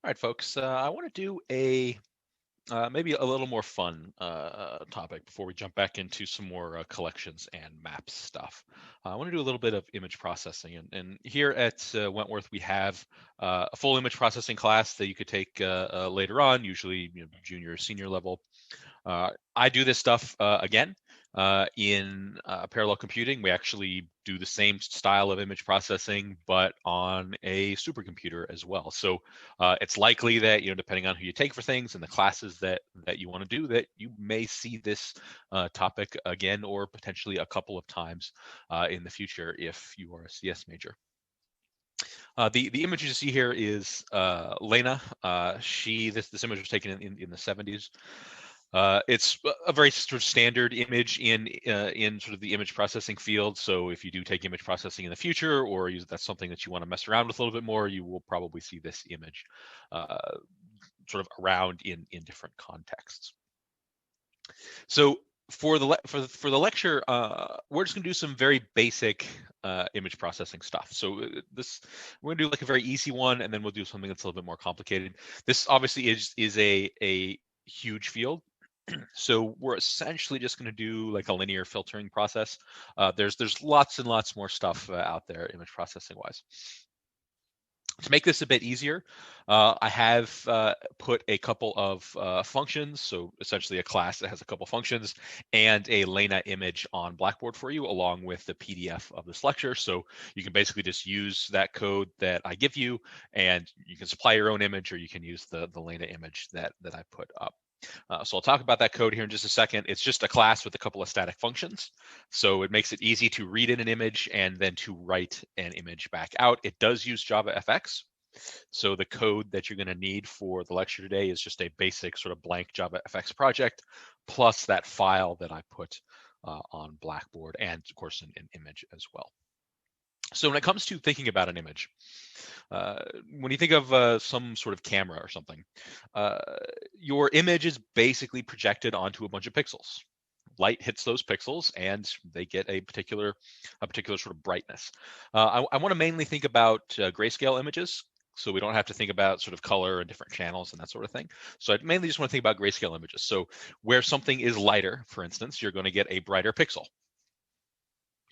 All right, folks. I want to do a maybe a little more fun topic before we jump back into some more collections and maps stuff. I want to do a little bit of image processing, and here at Wentworth we have a full image processing class that you could take later on, usually junior or senior level. I do this stuff again in parallel computing. We actually do the same style of image processing, but on a supercomputer as well. So it's likely that, depending on who you take for things and the classes that you want to do, that you may see this topic again or potentially a couple of times in the future if you are a CS major. The image you see here is Lena. This image was taken in the 70s. It's a very sort of standard image in sort of the image processing field. So if you do take image processing in the future, or that's something that you want to mess around with a little bit more, you will probably see this image sort of around in different contexts. So for the lecture, we're just going to do some very basic image processing stuff. So we're going to do like a very easy one, and then we'll do something that's a little bit more complicated. This obviously is a huge field. So we're essentially just going to do like a linear filtering process. There's lots and lots more stuff out there image processing wise. To make this a bit easier, I have put a couple of functions, so essentially a class that has a couple functions, and a Lena image on Blackboard for you, along with the PDF of this lecture. So you can basically just use that code that I give you, and you can supply your own image, or you can use the Lena image that I put up. So I'll talk about that code here in just a second. It's just a class with a couple of static functions. So it makes it easy to read in an image and then to write an image back out. It does use JavaFX. So the code that you're going to need for the lecture today is just a basic sort of blank JavaFX project, plus that file that I put on Blackboard, and of course an image as well. So when it comes to thinking about an image, when you think of some sort of camera or something, your image is basically projected onto a bunch of pixels. Light hits those pixels and they get a particular sort of brightness. I want to mainly think about grayscale images, so we don't have to think about sort of color and different channels and that sort of thing. So I mainly just want to think about grayscale images. So where something is lighter, for instance, you're going to get a brighter pixel.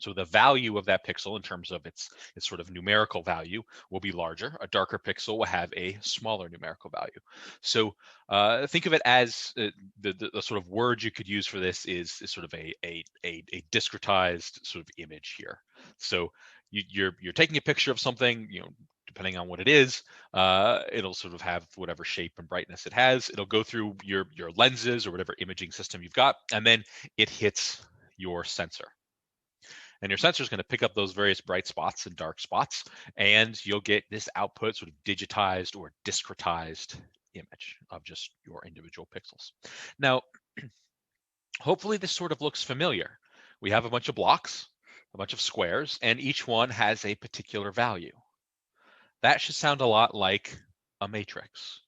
So the value of that pixel in terms of its sort of numerical value will be larger. A darker pixel will have a smaller numerical value. So think of it as the sort of word you could use for this is sort of a discretized sort of image here. So you're taking a picture of something, depending on what it is, it'll sort of have whatever shape and brightness it has. It'll go through your lenses or whatever imaging system you've got, and then it hits your sensor. And your sensor is going to pick up those various bright spots and dark spots, and you'll get this output sort of digitized or discretized image of just your individual pixels. Now, hopefully this sort of looks familiar. We have a bunch of blocks, a bunch of squares, and each one has a particular value. That should sound a lot like a matrix.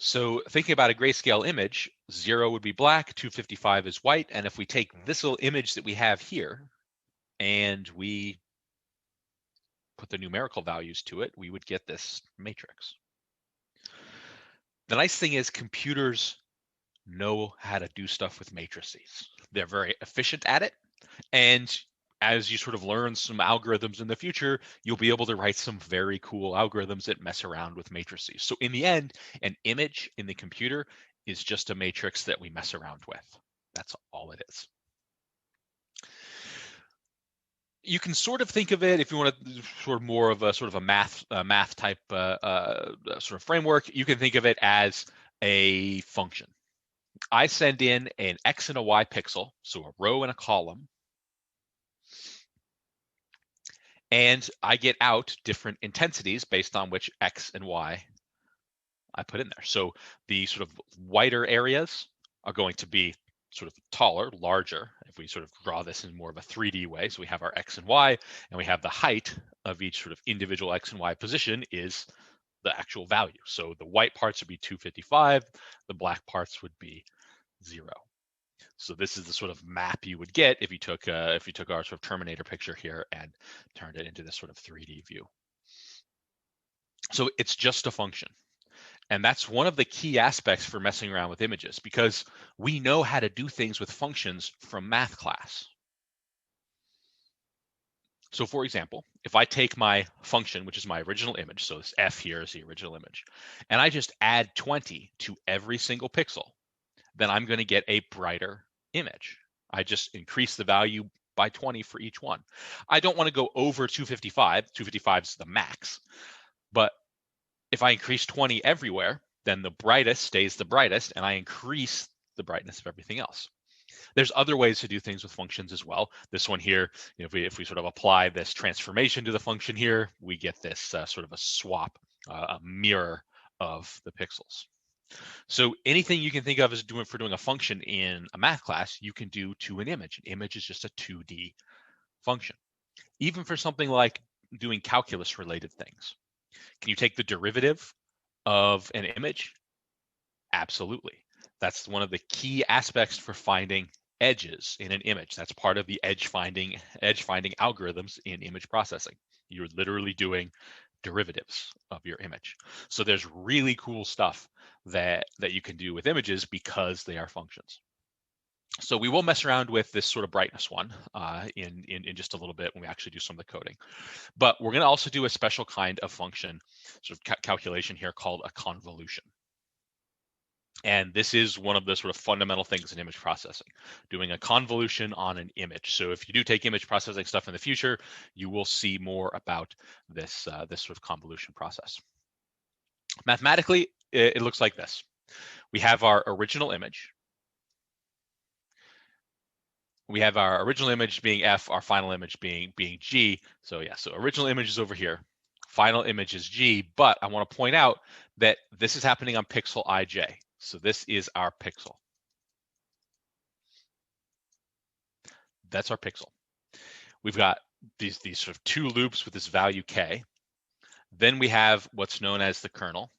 So thinking about a grayscale image, 0 would be black, 255 is white, and if we take this little image that we have here and we put the numerical values to it, we would get this matrix. The nice thing is computers know how to do stuff with matrices. They're very efficient at it, and as you sort of learn some algorithms in the future, you'll be able to write some very cool algorithms that mess around with matrices. So in the end, an image in the computer is just a matrix that we mess around with. That's all it is. You can sort of think of it, if you want to sort of more of a math type sort of framework, you can think of it as a function. I send in an X and a Y pixel, so a row and a column, and I get out different intensities based on which X and Y I put in there. So the sort of whiter areas are going to be sort of taller, larger, if we sort of draw this in more of a 3D way. So we have our X and Y, and we have the height of each sort of individual X and Y position is the actual value. So the white parts would be 255, the black parts would be 0. So this is the sort of map you would get if you took our sort of Terminator picture here and turned it into this sort of 3D view. So it's just a function. And that's one of the key aspects for messing around with images, because we know how to do things with functions from math class. So for example, if I take my function, which is my original image, so this F here is the original image, and I just add 20 to every single pixel, then I'm going to get a brighter image. I just increase the value by 20 for each one. I don't want to go over 255. 255 is the max. But if I increase 20 everywhere, then the brightest stays the brightest, and I increase the brightness of everything else. There's other ways to do things with functions as well. This one here, if we sort of apply this transformation to the function here, we get this sort of a swap, a mirror of the pixels. So anything you can think of as doing a function in a math class, you can do to an image. An image is just a 2D function. Even for something like doing calculus related things. Can you take the derivative of an image? Absolutely. That's one of the key aspects for finding edges in an image. That's part of the edge finding algorithms in image processing. You're literally doing derivatives of your image. So there's really cool stuff that you can do with images because they are functions. So we will mess around with this sort of brightness one in just a little bit when we actually do some of the coding. But we're going to also do a special kind of function, sort of calculation here, called a convolution. And this is one of the sort of fundamental things in image processing, doing a convolution on an image. So if you do take image processing stuff in the future, you will see more about this, this sort of convolution process. Mathematically, it looks like this. We have our original image. We have our original image being F, our final image being G. So yeah, so original image is over here. Final image is G, but I want to point out that this is happening on pixel ij. So this is our pixel. That's our pixel. We've got these sort of two loops with this value k. Then we have what's known as the kernel.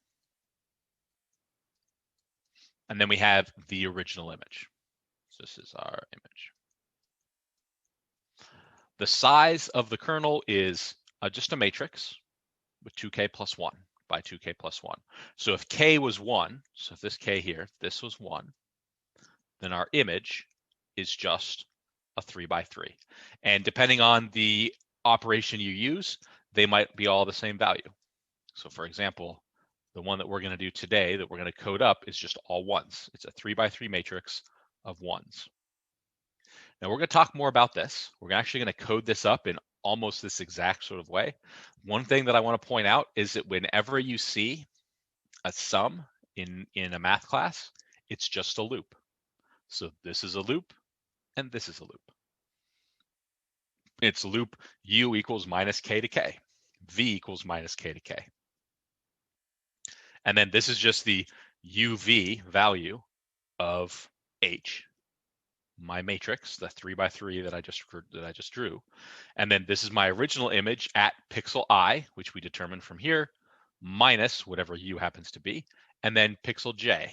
And then we have the original image. So this is our image. The size of the kernel is just a matrix with 2k plus 1 by 2k plus 1. So if k was 1, so if this k here, this was 1, then our image is just a 3 by 3. And depending on the operation you use, they might be all the same value. So for example, the one that we're going to do today that we're going to code up is just all ones. It's a 3 by 3 matrix of ones. Now we're going to talk more about this. We're actually going to code this up in almost this exact sort of way. One thing that I want to point out is that whenever you see a sum in a math class, it's just a loop. So this is a loop and this is a loop. It's loop u equals minus k to k, v equals minus k to k. And then this is just the uv value of h, my matrix, the 3 by 3 that I just drew. And then this is my original image at pixel I, which we determined from here, minus whatever u happens to be, and then pixel j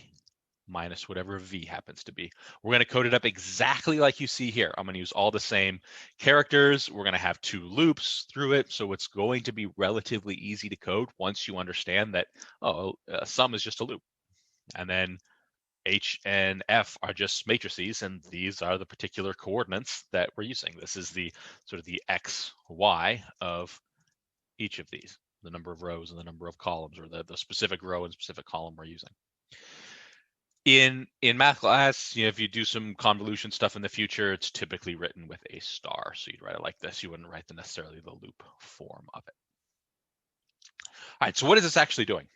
minus whatever v happens to be. We're going to code it up exactly like you see here. I'm going to use all the same characters. We're going to have two loops through it. So it's going to be relatively easy to code once you understand that, sum is just a loop. And then H and F are just matrices, and these are the particular coordinates that we're using. This is the sort of the X, Y of each of these, the number of rows and the number of columns, or the specific row and specific column we're using. In math class, if you do some convolution stuff in the future, it's typically written with a star. So you'd write it like this. You wouldn't write necessarily the loop form of it. All right, so what is this actually doing?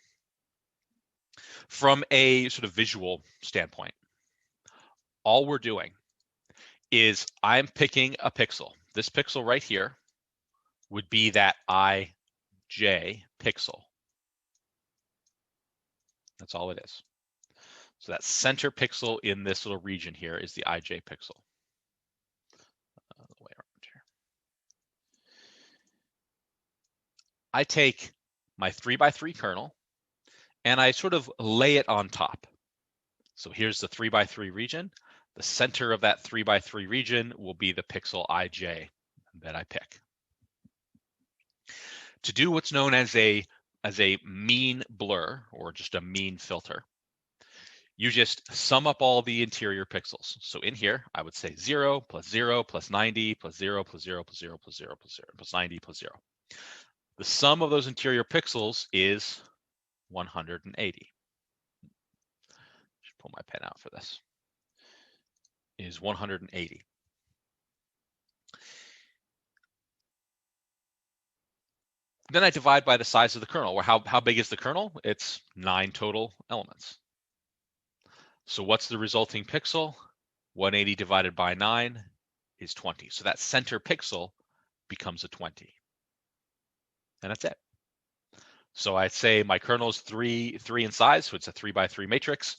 From a sort of visual standpoint, all we're doing is I'm picking a pixel. This pixel right here would be that ij pixel. That's all it is. So that center pixel in this little region here is the ij pixel. The way around here. I take my 3 by 3 kernel and I sort of lay it on top. So here's the 3 by 3 region. The center of that 3 by 3 region will be the pixel ij that I pick. To do what's known as a as a mean blur, or just a mean filter, you just sum up all the interior pixels. So in here, I would say 0 plus 0 plus 90 plus 0 plus 0 plus 0 plus 0 plus 0 plus 90 plus 0. The sum of those interior pixels is 180. Should pull my pen out for this. Is 180. Then I divide by the size of the kernel. Or how big is the kernel? It's 9 total elements. So what's the resulting pixel? 180 divided by 9 is 20. So that center pixel becomes a 20. And that's it. So I'd say my kernel is 3 in size, so it's a 3 by 3 matrix.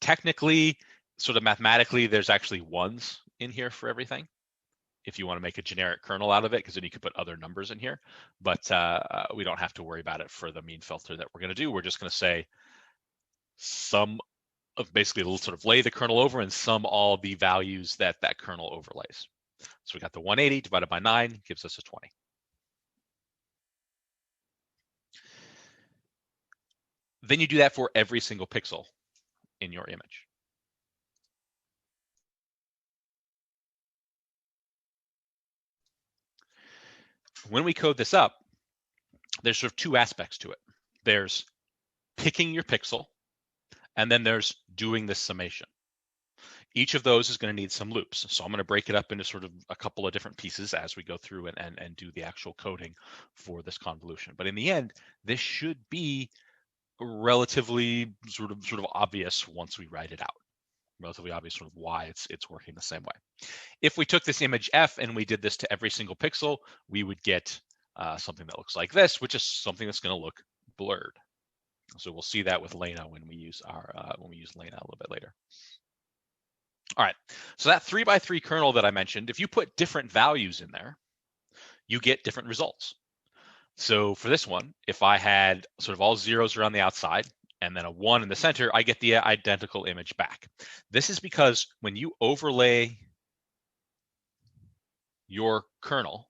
Technically, sort of mathematically, there's actually ones in here for everything, if you want to make a generic kernel out of it, because then you could put other numbers in here. But we don't have to worry about it for the mean filter that we're going to do. We're just going to say sum of, basically sort of lay the kernel over and sum all the values that that kernel overlays. So we got the 180 divided by 9 gives us a 20. Then you do that for every single pixel in your image. When we code this up, there's sort of two aspects to it. There's picking your pixel, and then there's doing this summation. Each of those is going to need some loops. So I'm going to break it up into sort of a couple of different pieces as we go through and do the actual coding for this convolution. But in the end, this should be relatively sort of obvious once we write it out. Relatively obvious sort of why it's working the same way. If we took this image F and we did this to every single pixel, we would get something that looks like this, which is something that's going to look blurred. So we'll see that with Lena when we use Lena a little bit later. All right, so that 3 by 3 kernel that I mentioned, if you put different values in there, you get different results. So for this one, if I had sort of all zeros around the outside and then a 1 in the center, I get the identical image back. This is because when you overlay your kernel,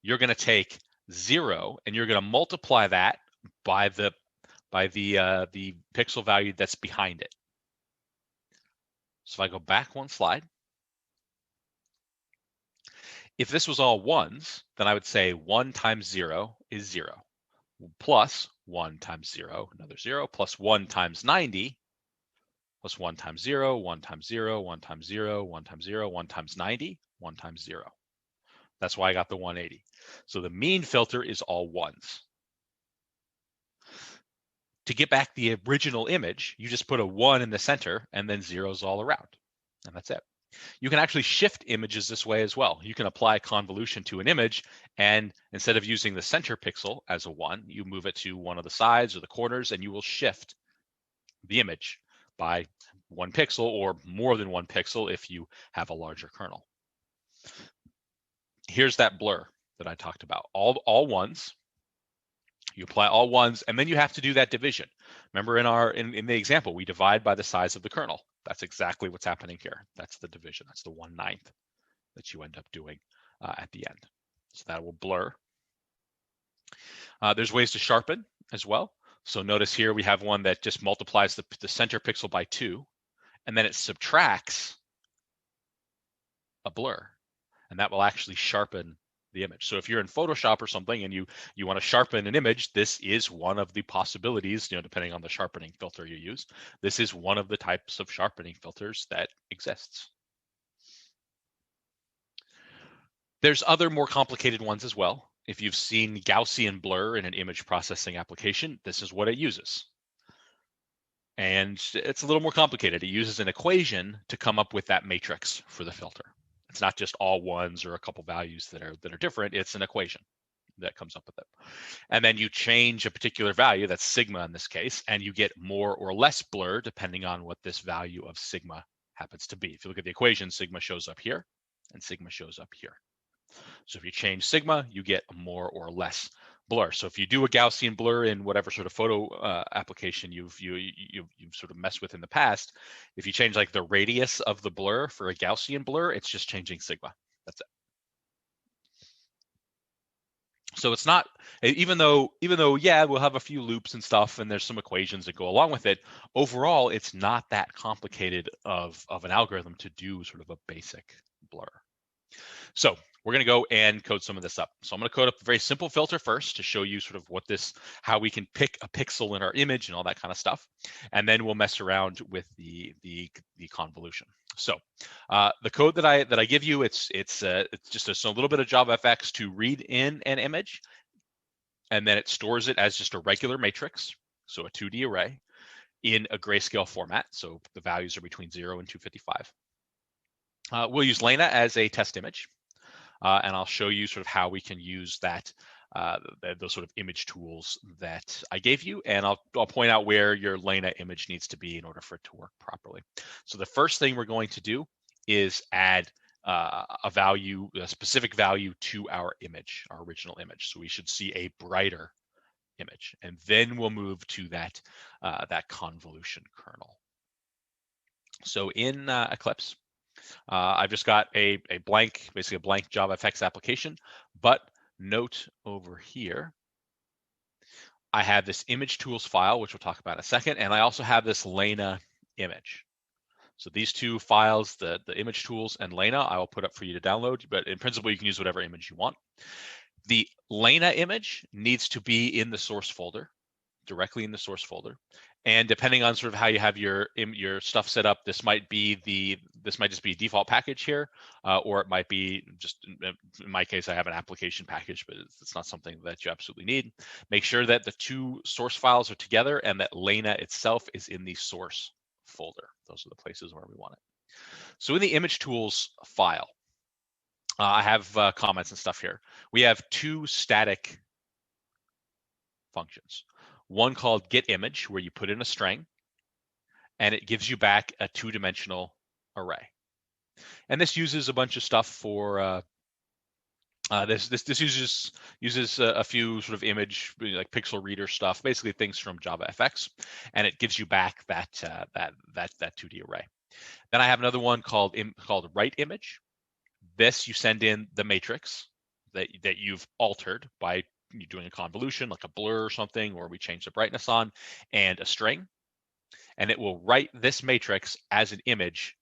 you're going to take 0 and you're going to multiply that by the pixel value that's behind it. So if I go back one slide, if this was all ones, then I would say 1 times 0 is 0, plus 1 times 0, another 0, plus 1 times 90, plus 1 times 0, 1 times 0, 1 times 0, 1 times 0, 1 times 90, 1 times 0. That's why I got the 180. So the mean filter is all ones. To get back the original image, you just put a 1 in the center and then zeros all around. And that's it. You can actually shift images this way as well. You can apply convolution to an image, and instead of using the center pixel as a 1, you move it to one of the sides or the corners, and you will shift the image by 1 pixel or more than 1 pixel if you have a larger kernel. Here's that blur that I talked about. All ones. You apply all ones, and then you have to do that division. Remember in the example, we divide by the size of the kernel. That's exactly what's happening here. That's the division. That's the 1/9 that you end up doing at the end. So that will blur. There's ways to sharpen as well. So notice here we have one that just multiplies the center pixel by 2, and then it subtracts a blur, and that will actually sharpen the image. So if you're in Photoshop or something and you want to sharpen an image, this is one of the possibilities, depending on the sharpening filter you use. This is one of the types of sharpening filters that exists. There's other more complicated ones as well. If you've seen Gaussian blur in an image processing application, this is what it uses. And it's a little more complicated. It uses an equation to come up with that matrix for the filter. It's not just all ones or a couple values that are different. It's an equation that comes up with it. And then you change a particular value, that's sigma in this case, and you get more or less blur depending on what this value of sigma happens to be. If you look at the equation, sigma shows up here and sigma shows up here. So if you change sigma, you get more or less blur. So if you do a Gaussian blur in whatever sort of photo application you've sort of messed with in the past, if you change like the radius of the blur for a Gaussian blur, it's just changing sigma. That's it. So it's not, even though yeah, we'll have a few loops and stuff, and there's some equations that go along with it. Overall, it's not that complicated of an algorithm to do sort of a basic blur. So we're going to go and code some of this up. So I'm going to code up a very simple filter first to show you sort of how we can pick a pixel in our image and all that kind of stuff, and then we'll mess around with the convolution. So the code that I give you, it's just a little bit of JavaFX to read in an image, and then it stores it as just a regular matrix, so a 2D array in a grayscale format. So the values are between 0 and 255. We'll use Lena as a test image. And I'll show you sort of how we can use that, those sort of image tools that I gave you, and I'll point out where your Lena image needs to be in order for it to work properly. So the first thing we're going to do is add a specific value to our image, our original image. So we should see a brighter image, and then we'll move to that convolution kernel. So in Eclipse, I've just got basically a blank JavaFX application, but note over here, I have this image tools file, which we'll talk about in a second, and I also have this Lena image. So these two files, the image tools and Lena, I will put up for you to download, but in principle, you can use whatever image you want. The Lena image needs to be in the source folder, directly in the source folder. And depending on sort of how you have your stuff set up, this might just be a default package here, or it might be just, in my case, I have an application package, but it's not something that you absolutely need. Make sure that the two source files are together and that Lena itself is in the source folder. Those are the places where we want it. So in the image tools file, I have comments and stuff here. We have two static functions. One called getImage, where you put in a string, and it gives you back a two-dimensional array. And this uses a bunch of stuff for this uses a few sort of image, like pixel reader stuff, basically things from JavaFX, and it gives you back that 2D array. Then I have another one called writeImage. This you send in the matrix that you've altered by doing a convolution, like a blur or something, or we change the brightness on, and a string, and it will write this matrix as an image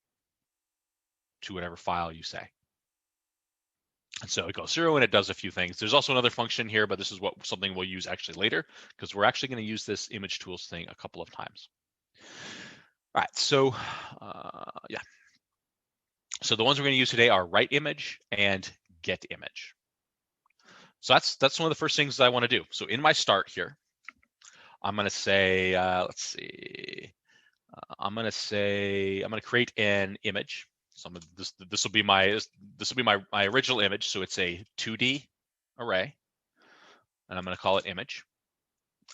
to whatever file you say. And so it goes through and it does a few things. There's also another function here, but this is something we'll use actually later, because we're actually going to use this image tools thing a couple of times. All right, so yeah. So the ones we're going to use today are writeImage and getImage. So that's one of the first things that I want to do. So in my start here, I'm going to say, let's see, I'm going to create an image. So this will be my original image. So it's a 2D array, and I'm going to call it image.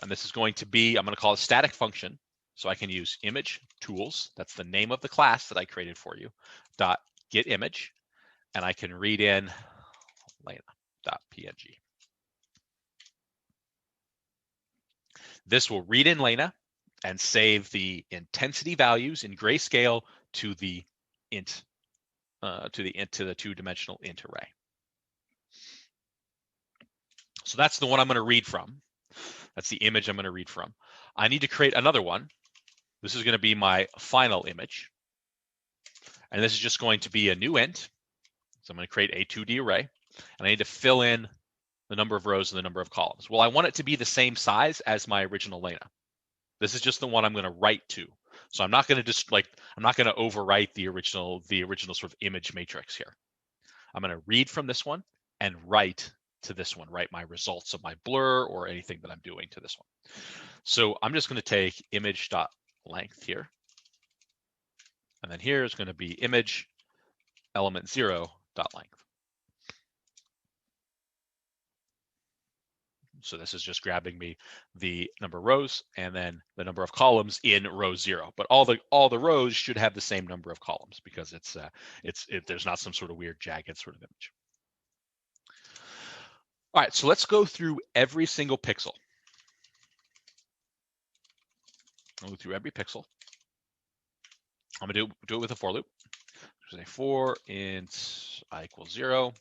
And this is going to be, I'm going to call it a static function. So I can use image tools. That's the name of the class that I created for you. Dot get image, and I can read in Lena.png. This will read in Lena and save the intensity values in grayscale to the int, to the two-dimensional int array. So that's the one I'm going to read from. That's the image I'm going to read from. I need to create another one. This is going to be my final image. And this is just going to be a new int. So I'm going to create a 2D array. And I need to fill in the number of rows and the number of columns. Well, I want it to be the same size as my original Lena. This is just the one I'm going to write to. So I'm not going to overwrite the original sort of image matrix here. I'm going to read from this one and write to this one, write my results of my blur or anything that I'm doing to this one. So I'm just going to take image.length here. And then here is going to be image element 0.length. So this is just grabbing me the number of rows and then the number of columns in row 0. But all the rows should have the same number of columns because there's not some sort of weird jagged sort of image. All right, so let's go through every single pixel. I'll go through every pixel. I'm gonna do it with a for loop. Say for int I equals 0,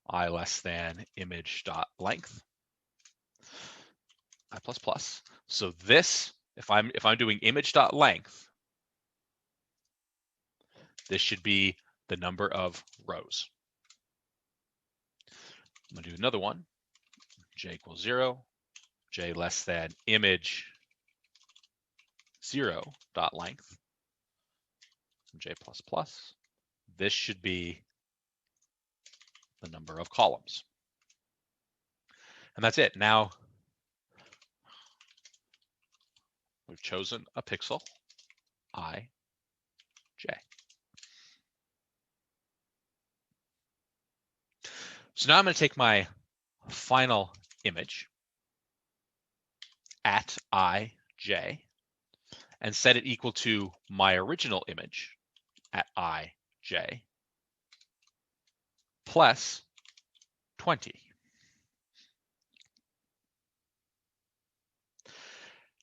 I less than image.length. I++. So this, if I'm doing image.length, this should be the number of rows. I'm going to do another one. J equals 0, j less than image 0.length, j++. This should be the number of columns. And that's it. Now we've chosen a pixel, I, j. So now I'm going to take my final image at I, j, and set it equal to my original image at I, j, plus 20.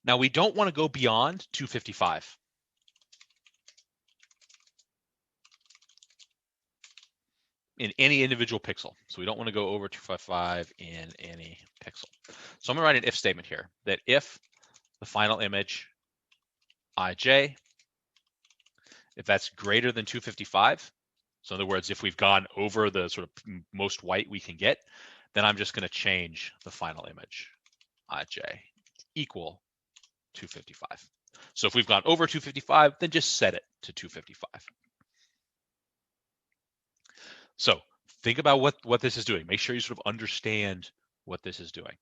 Now we don't want to go beyond 255. In any individual pixel. So we don't want to go over 255 in any pixel. So I'm going to write an if statement here that if the final image ij, if that's greater than 255, so in other words, if we've gone over the sort of most white we can get, then I'm just going to change the final image ij equal 255. So if we've gone over 255, then just set it to 255. So think about what this is doing. Make sure you sort of understand what this is doing.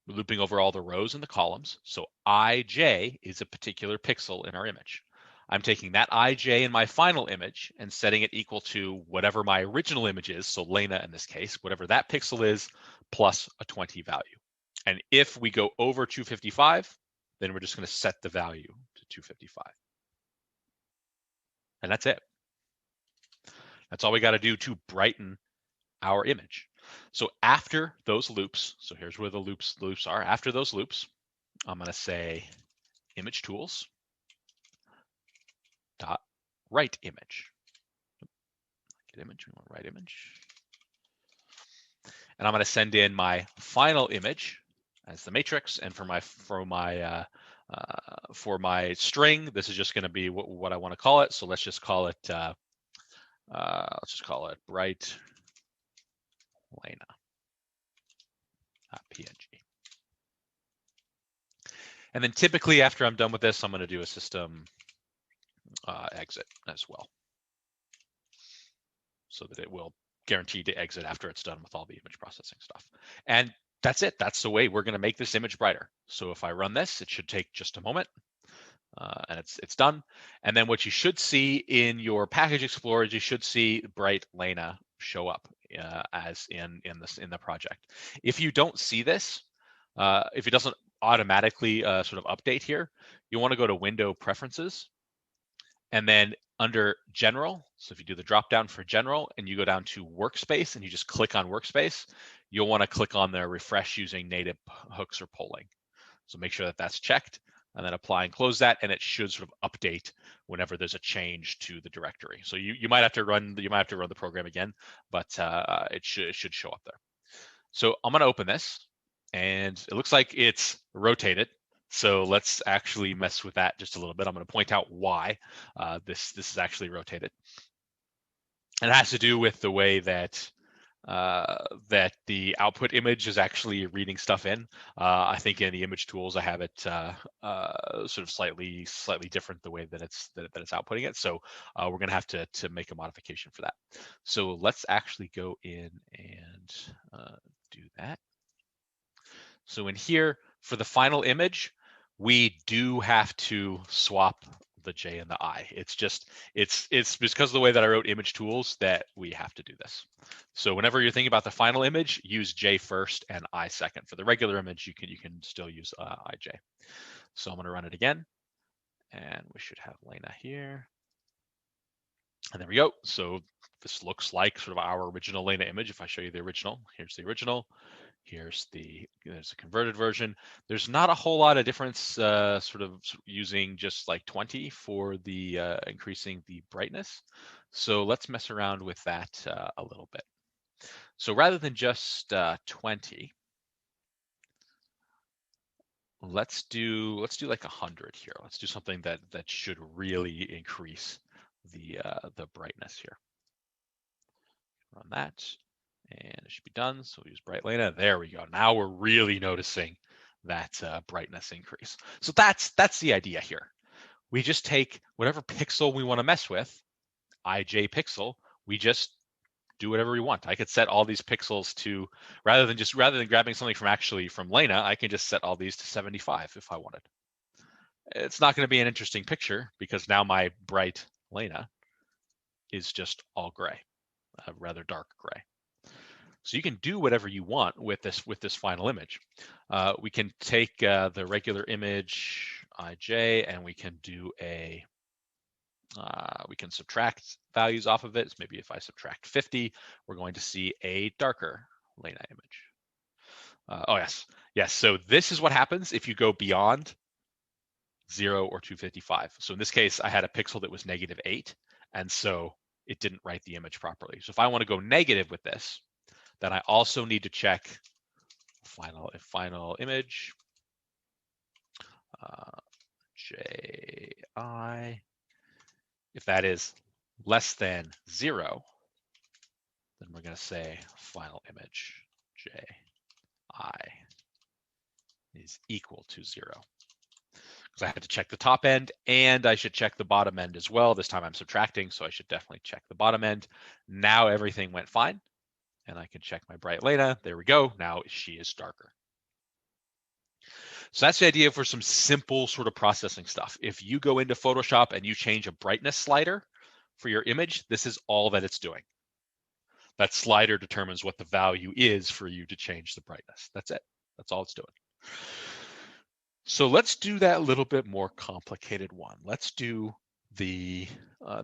We're looping over all the rows and the columns. So ij is a particular pixel in our image. I'm taking that ij in my final image and setting it equal to whatever my original image is, so Lena in this case, whatever that pixel is, plus a 20 value. And if we go over 255, then we're just going to set the value to 255. And that's it. That's all we got to do to brighten our image. So after those loops, so here's where the loops are. After those loops, I'm going to say image tools dot write image. Get image, we want write image. And I'm going to send in my final image as the matrix, and for my string, this is just going to be what I want to call it. So let's just call it bright Lena.png. And then typically after I'm done with this, I'm going to do a system exit as well, so that it will guarantee to exit after it's done with all the image processing stuff. And that's it. That's the way we're going to make this image brighter. So if I run this, it should take just a moment, and it's done. And then what you should see in your package explorer is you should see bright Lena show up as in the project. If you don't see this, if it doesn't automatically sort of update here, you want to go to Window Preferences, and then under General, so if you do the drop down for General and you go down to Workspace and you just click on Workspace, you'll want to click on the refresh using native hooks or polling. So make sure that that's checked, and then apply and close that, and it should sort of update whenever there's a change to the directory. So you might have to run the program again, but it should show up there. So I'm going to open this, and it looks like it's rotated. So let's actually mess with that just a little bit. I'm going to point out why this is actually rotated. And it has to do with the way that that the output image is actually reading stuff in. I think in the image tools I have it sort of slightly different the way that it's outputting it. So we're going to have to make a modification for that. So let's actually go in and do that. So in here, for the final image, we do have to swap the J and the I. It's because of the way that I wrote image tools that we have to do this. So whenever you're thinking about the final image, use J first and I second. For the regular image, you can still use IJ. So I'm going to run it again, and we should have Lena here. And there we go. So this looks like sort of our original Lena image. If I show you the original, here's the original. There's a converted version. There's not a whole lot of difference sort of using just like 20 for the increasing the brightness. So let's mess around with that a little bit. So rather than just 20, let's do like 100 here. Let's do something that should really increase the brightness here. Run that, and it should be done. So we use bright Lena. There we go. Now we're really noticing that brightness increase. So that's the idea here. We just take whatever pixel we want to mess with, ij pixel. We just do whatever we want. I could set all these pixels to, rather than grabbing something from Lena, I can just set all these to 75 if I wanted. It's not going to be an interesting picture because now my bright Lena is just all gray, rather dark gray. So you can do whatever you want with this final image. We can take the regular image ij, and we can do we can subtract values off of it. So maybe if I subtract 50, we're going to see a darker Lena image. Oh yes. So this is what happens if you go beyond 0 or 255. So in this case, I had a pixel that was -8, and so it didn't write the image properly. So if I want to go negative with this, then I also need to check final image ji. If that is less than 0, then we're going to say final image ji is equal to 0. Because I had to check the top end, and I should check the bottom end as well. This time I'm subtracting, so I should definitely check the bottom end. Now everything went fine, and I can check my bright Lena. There we go. Now she is darker. So that's the idea for some simple sort of processing stuff. If you go into Photoshop and you change a brightness slider for your image, this is all that it's doing. That slider determines what the value is for you to change the brightness. That's it. That's all it's doing. So let's do that little bit more complicated one. Let's do the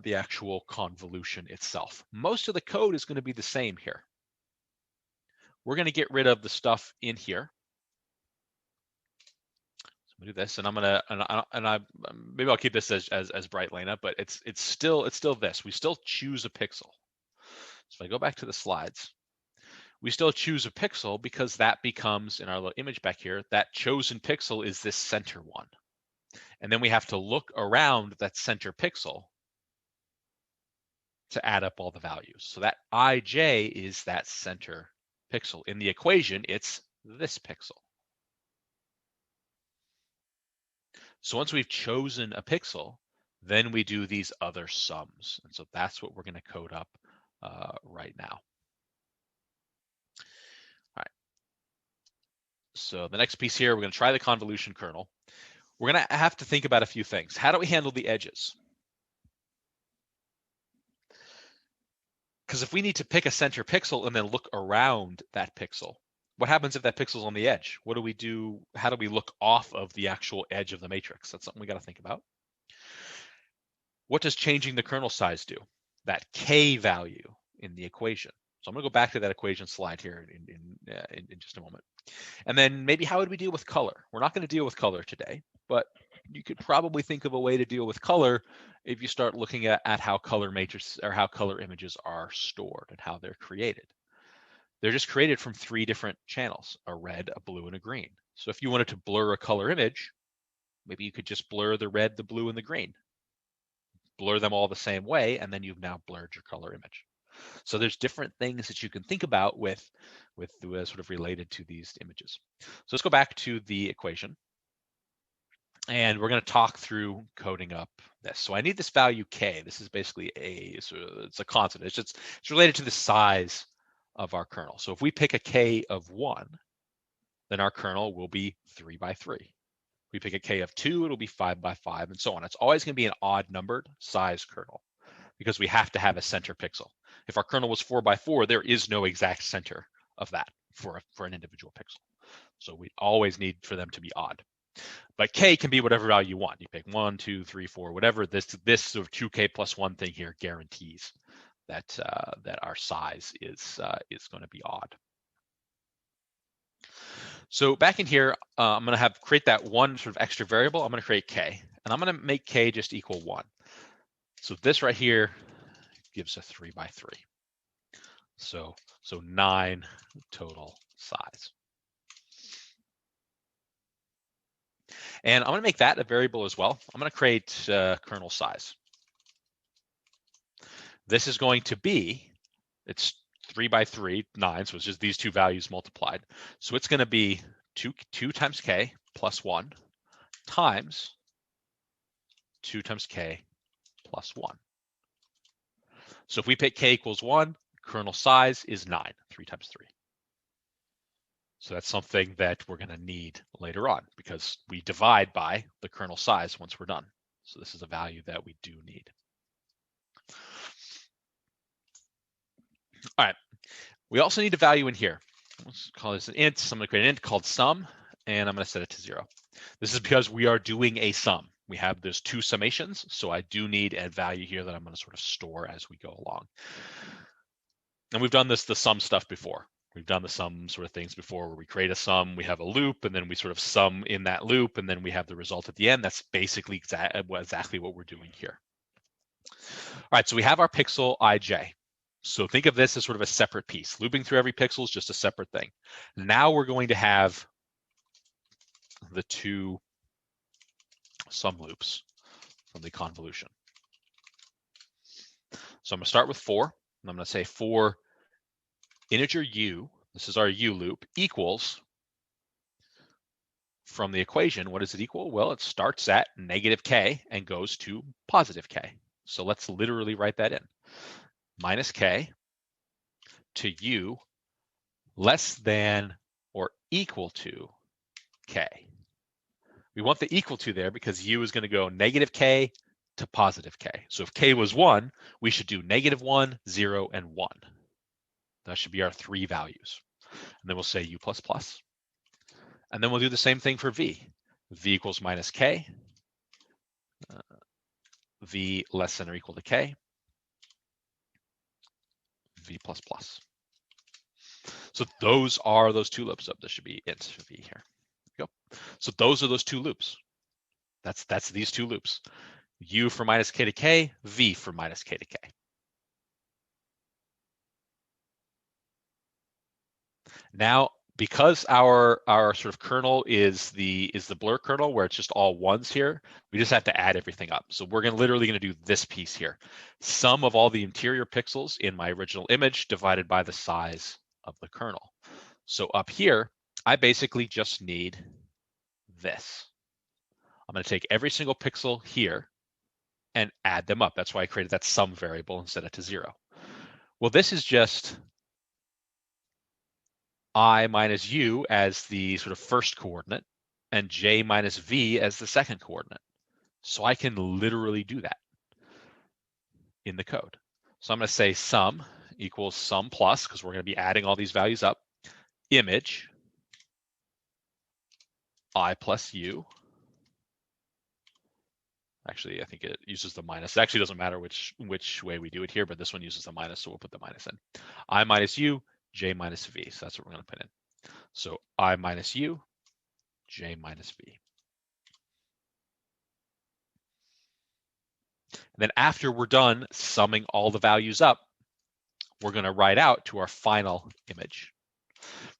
actual convolution itself. Most of the code is going to be the same here. We're going to get rid of the stuff in here. So I'm going to do this, and I'm going to maybe I'll keep this as bright Lena, but it's still this. We still choose a pixel. So if I go back to the slides, we still choose a pixel because that becomes, in our little image back here, that chosen pixel is this center one. And then we have to look around that center pixel to add up all the values. So that ij is that center pixel. In the equation, it's this pixel. So once we've chosen a pixel, then we do these other sums. And so that's what we're going to code up right now. So the next piece here, we're going to try the convolution kernel. We're going to have to think about a few things. How do we handle the edges? Because if we need to pick a center pixel and then look around that pixel, what happens if that pixel's on the edge? What do we do? How do we look off of the actual edge of the matrix? That's something we got to think about. What does changing the kernel size do? That k value in the equation. So I'm going to go back to that equation slide here in just a moment. And then maybe how would we deal with color? We're not going to deal with color today, but you could probably think of a way to deal with color if you start looking at how color matrices or how color images are stored and how they're created. They're just created from 3 different channels, a red, a blue, and a green. So if you wanted to blur a color image, maybe you could just blur the red, the blue, and the green. Blur them all the same way, and then you've now blurred your color image. So there's different things that you can think about with sort of related to these images. So let's go back to the equation. And we're going to talk through coding up this. So I need this value k. This is basically it's a constant. It's related to the size of our kernel. So if we pick a k of 1, then our kernel will be 3 by 3. If we pick a k of 2, it'll be 5 by 5, and so on. It's always going to be an odd numbered size kernel because we have to have a center pixel. If our kernel was 4 by 4, there is no exact center of that for an individual pixel. So we always need for them to be odd. But k can be whatever value you want. You pick 1, 2, 3, 4, whatever. This sort of 2k plus 1 thing here guarantees that our size is going to be odd. So back in here, I'm going to create that one sort of extra variable. I'm going to create k, and I'm going to make k just equal 1. So this right here gives a 3 by 3. So 9 total size. And I'm going to make that a variable as well. I'm going to create kernel size. This is going to be, it's 3 by 3, 9, so it's just these two values multiplied. So it's going to be 2 times k plus 1 times 2 times k plus 1. So if we pick k equals 1, kernel size is 9, 3 times 3. So that's something that we're going to need later on because we divide by the kernel size once we're done. So this is a value that we do need. All right, we also need a value in here. Let's call this an int. So I'm going to create an int called sum, and I'm going to set it to 0. This is because we are doing a sum. We have those two summations, so I do need a value here that I'm going to sort of store as we go along. And we've done the sum stuff before. We've done the sum sort of things before where we create a sum, we have a loop, and then we sort of sum in that loop, and then we have the result at the end. That's basically exactly what we're doing here. All right, so we have our pixel ij. So think of this as sort of a separate piece. Looping through every pixel is just a separate thing. Now we're going to have the two sum loops from the convolution. So I'm going to start with 4, and I'm going to say for integer u, this is our u loop, equals, from the equation, what does it equal? Well, it starts at negative k and goes to positive k. So let's literally write that in. Minus k to u less than or equal to k. We want the equal to there because u is going to go negative k to positive k. So if k was 1, we should do negative 1, 0, and 1. That should be our 3 values. And then we'll say u plus plus. And then we'll do the same thing for v. V equals minus k, v less than or equal to k, v plus plus. So those are those two loops. This should be int v here. There we go. So those are those two loops. That's these two loops. U for minus k to k, v for minus k to k. Now, because our sort of kernel is the blur kernel where it's just all ones here, we just have to add everything up. So we're literally going to do this piece here. Sum of all the interior pixels in my original image divided by the size of the kernel. So up here, I basically just need this. I'm going to take every single pixel here and add them up. That's why I created that sum variable and set it to 0. Well, this is just I minus u as the sort of first coordinate and j minus v as the second coordinate. So I can literally do that in the code. So I'm going to say sum equals sum plus, because we're going to be adding all these values up, image I plus u. Actually, I think it uses the minus. It actually doesn't matter which way we do it here, but this one uses the minus, so we'll put the minus in. I minus u, j minus v. So that's what we're going to put in. So I minus u, j minus v. And then after we're done summing all the values up, we're going to write out to our final image.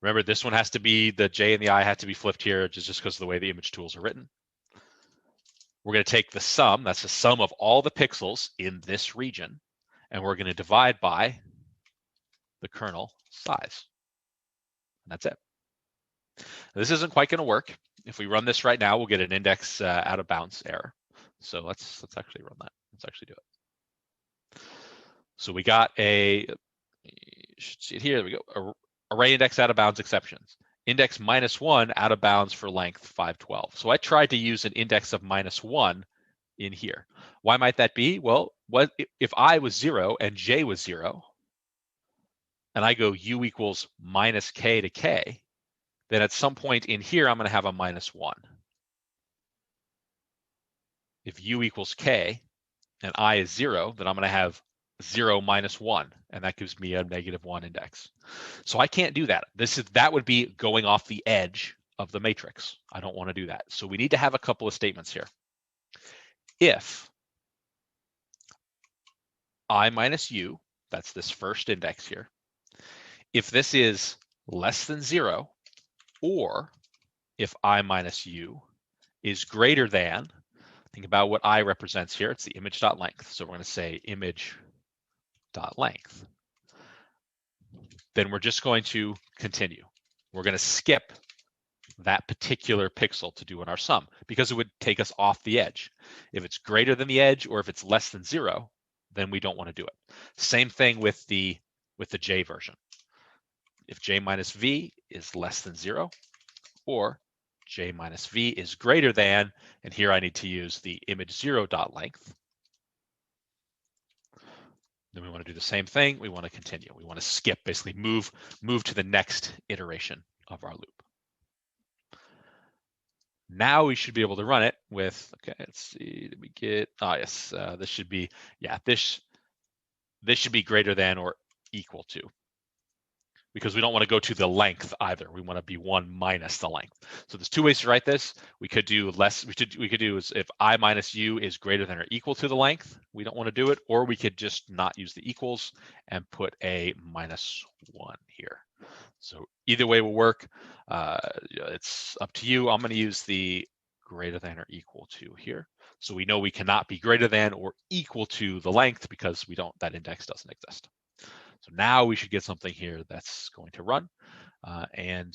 Remember, this one has to be, the j and the I have to be flipped here just because of the way the image tools are written. We're going to take the sum, that's the sum of all the pixels in this region, and we're going to divide by the kernel size. And that's it. This isn't quite going to work. If we run this right now, we'll get an index out of bounds error. So let's actually run that. Let's actually do it. So we got you should see it here. There we go. Array index out of bounds exceptions. Index -1 out of bounds for length 512. So I tried to use an index of -1 in here. Why might that be? Well, if I was 0 and j was 0, and I go u equals minus k to k, then at some point in here, I'm going to have a -1. If u equals k and I is 0, then I'm going to have 0 minus 1, and that gives me a -1 index. So I can't do that. That would be going off the edge of the matrix. I don't want to do that. So we need to have a couple of statements here. If I minus u, that's this first index here, if this is less than 0, or if I minus u is greater than, think about what I represents here. It's the image.length. So we're going to say image.length. Then we're just going to continue. We're going to skip that particular pixel to do in our sum because it would take us off the edge. If it's greater than the edge or if it's less than 0, then we don't want to do it. Same thing with the J version. If J minus V is less than 0 or J minus V is greater than, and here I need to use the image0.length. Then we want to do the same thing. We want to continue. We want to skip, basically move to the next iteration of our loop. Now we should be able to run it with, okay, let's see, did we get, yes, this should be, yeah, this should be greater than or equal to, because we don't want to go to the length either. We want to be 1 minus the length. So there's two ways to write this. We could do less, we could do is if I minus U is greater than or equal to the length, we don't want to do it, or we could just not use the equals and put a -1 here. So either way will work. It's up to you. I'm going to use the greater than or equal to here. So we know we cannot be greater than or equal to the length because that index doesn't exist. So now we should get something here that's going to run. And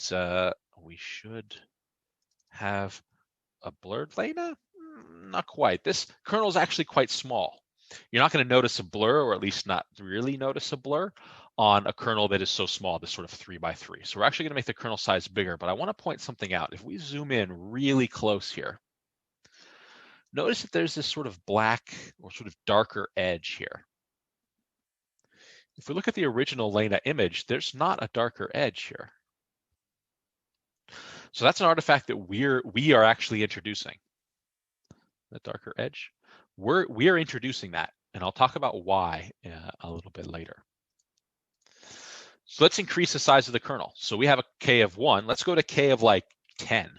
we should have a blurred Lena? Not quite. This kernel is actually quite small. You're not going to notice a blur, or at least not really notice a blur, on a kernel that is so small, this sort of 3x3. So we're actually going to make the kernel size bigger, but I want to point something out. If we zoom in really close here, notice that there's this sort of black or sort of darker edge here. If we look at the original Lena image, there's not a darker edge here. So that's an artifact that we are actually introducing. The darker edge. We are introducing that, and I'll talk about why a little bit later. So let's increase the size of the kernel. So we have a K of 1. Let's go to K of like 10.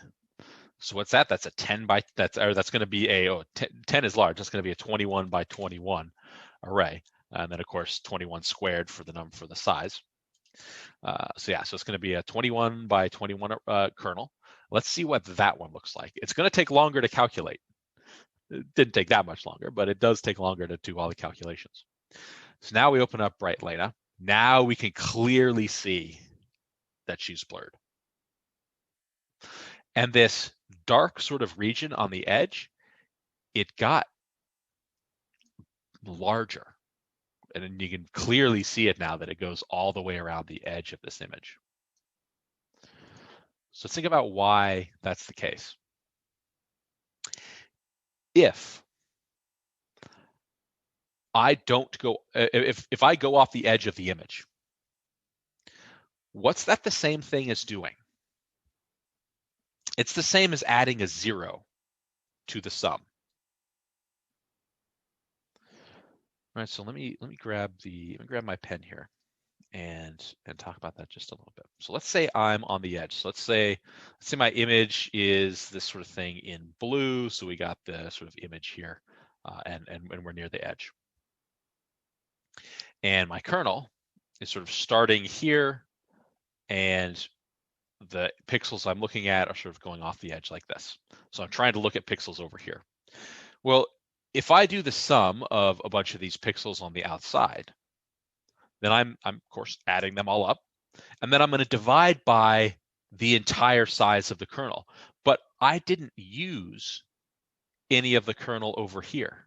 So what's that? That's a 10 by, that's going to be a, 10 is large. That's going to be a 21 by 21 array. And then of course, 21 squared for the number for the size. So yeah, so it's going to be a 21 by 21 kernel. Let's see what that one looks like. It's going to take longer to calculate. It didn't take that much longer, but it does take longer to do all the calculations. So now we open up Bright Lena. Now we can clearly see that she's blurred. And this dark sort of region on the edge, it got larger. And then you can clearly see it now that it goes all the way around the edge of this image. So think about why that's the case. If I don't go, if I go off the edge of the image, what's that the same thing as doing? It's the same as adding a 0 to the sum. All right, so let me grab my pen here and talk about that just a little bit. So let's say I'm on the edge. So let's say my image is this sort of thing in blue. So we got the sort of image here, and we're near the edge. And my kernel is sort of starting here, and the pixels I'm looking at are sort of going off the edge like this. So I'm trying to look at pixels over here. Well, if I do the sum of a bunch of these pixels on the outside, then I'm of course adding them all up, and then I'm going to divide by the entire size of the kernel. But I didn't use any of the kernel over here.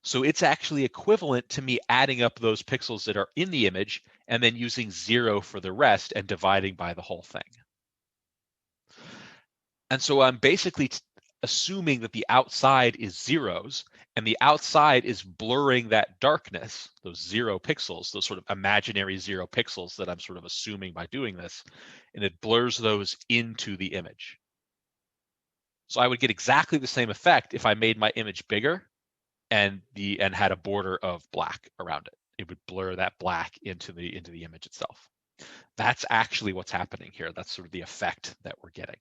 So it's actually equivalent to me adding up those pixels that are in the image and then using 0 for the rest and dividing by the whole thing. And so I'm basically assuming that the outside is zeros, and the outside is blurring that darkness, those 0 pixels, those sort of imaginary 0 pixels that I'm sort of assuming by doing this, and it blurs those into the image. So I would get exactly the same effect if I made my image bigger and had a border of black around it. It would blur that black into the image itself. That's actually what's happening here. That's sort of the effect that we're getting.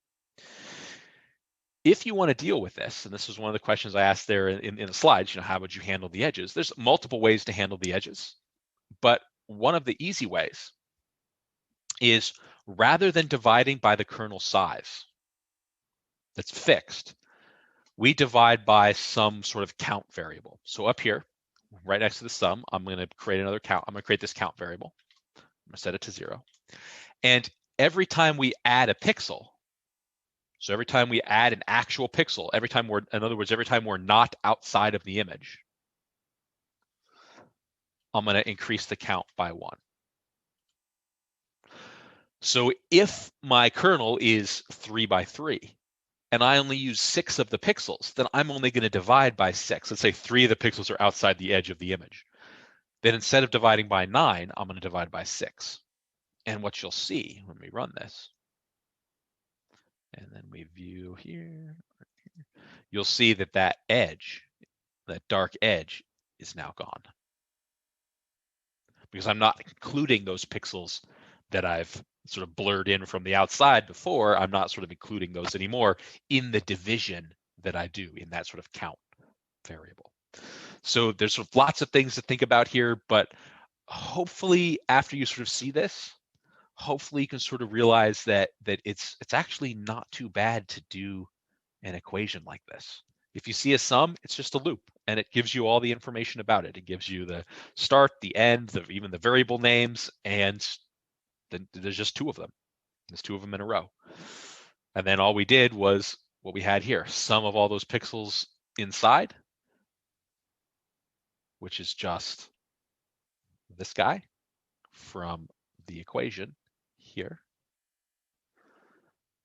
If you want to deal with this, and this was one of the questions I asked there in the slides, how would you handle the edges? There's multiple ways to handle the edges, but one of the easy ways is rather than dividing by the kernel size that's fixed, we divide by some sort of count variable. So up here, right next to the sum, I'm going to create another count. I'm going to create this count variable. I'm going to set it to 0. And every time we add a pixel, so every time we add an actual pixel, every time in other words, every time we're not outside of the image, I'm going to increase the count by 1. So if my kernel is 3 by 3, and I only use 6 of the pixels, then I'm only going to divide by 6. Let's say 3 of the pixels are outside the edge of the image. Then instead of dividing by 9, I'm going to divide by 6. And what you'll see when we run this, and then we view here, you'll see that that edge, that dark edge, is now gone. Because I'm not including those pixels that I've sort of blurred in from the outside before. I'm not sort of including those anymore in the division that I do in that sort of count variable. So there's sort of lots of things to think about here, but hopefully after you sort of see this, hopefully you can sort of realize that it's actually not too bad to do an equation like this. If you see a sum, it's just a loop, and it gives you all the information about it. It gives you the start, the end, even the variable names, and there's just 2 of them. There's 2 of them in a row. And then all we did was what we had here, sum of all those pixels inside, which is just this guy from the equation here.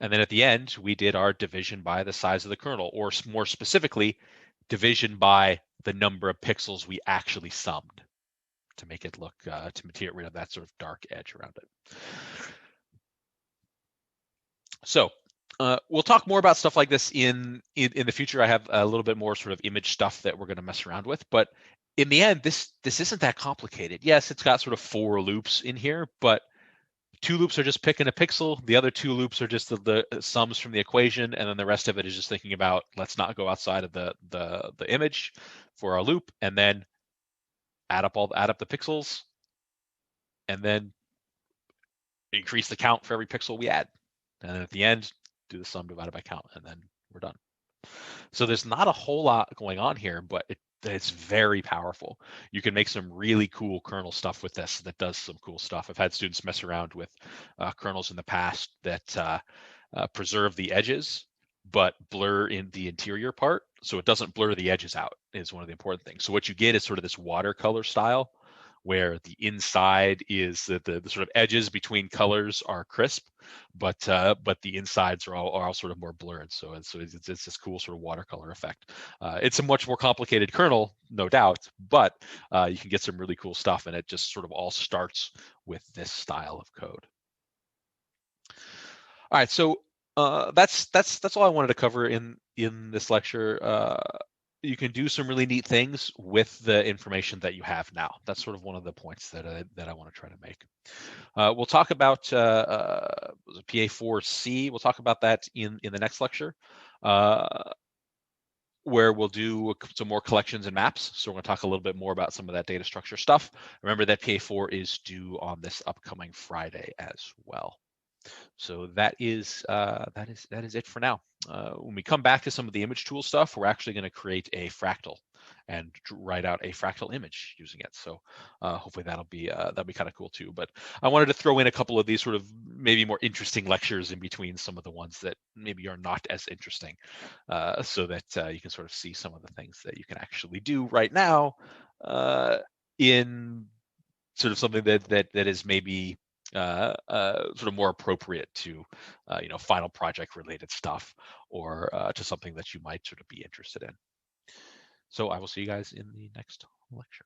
And then at the end, we did our division by the size of the kernel, or more specifically, division by the number of pixels we actually summed to make it look, to get rid of that sort of dark edge around it. So we'll talk more about stuff like this in the future. I have a little bit more sort of image stuff that we're going to mess around with, but in the end, this isn't that complicated. Yes, it's got sort of 4 loops in here, but 2 loops are just picking a pixel. The other 2 loops are just the sums from the equation, and then the rest of it is just thinking about, let's not go outside of the image for our loop, and then add up the pixels, and then increase the count for every pixel we add. And then at the end, do the sum divided by count, and then we're done. So there's not a whole lot going on here, but it's very powerful. You can make some really cool kernel stuff with this that does some cool stuff. I've had students mess around with kernels in the past that preserve the edges, but blur in the interior part. So it doesn't blur the edges out is one of the important things. So what you get is sort of this watercolor style where the inside is the sort of edges between colors are crisp, but the insides are all sort of more blurred. So it's this cool sort of watercolor effect. It's a much more complicated kernel, no doubt, but you can get some really cool stuff, and it just sort of all starts with this style of code. All right, so that's all I wanted to cover in this lecture. You can do some really neat things with the information that you have now. That's sort of one of the points that I want to try to make. We'll talk about PA4C. We'll talk about that in the next lecture, where we'll do some more collections and maps. So we're going to talk a little bit more about some of that data structure stuff. Remember that PA4 is due on this upcoming Friday as well. So that is it for now. When we come back to some of the image tool stuff, we're actually going to create a fractal and write out a fractal image using it. So hopefully that'll be kind of cool too. But I wanted to throw in a couple of these sort of maybe more interesting lectures in between some of the ones that maybe are not as interesting, so that you can sort of see some of the things that you can actually do right now in sort of something that is maybe sort of more appropriate to final project related stuff, or to something that you might sort of be interested in. So I will see you guys in the next lecture.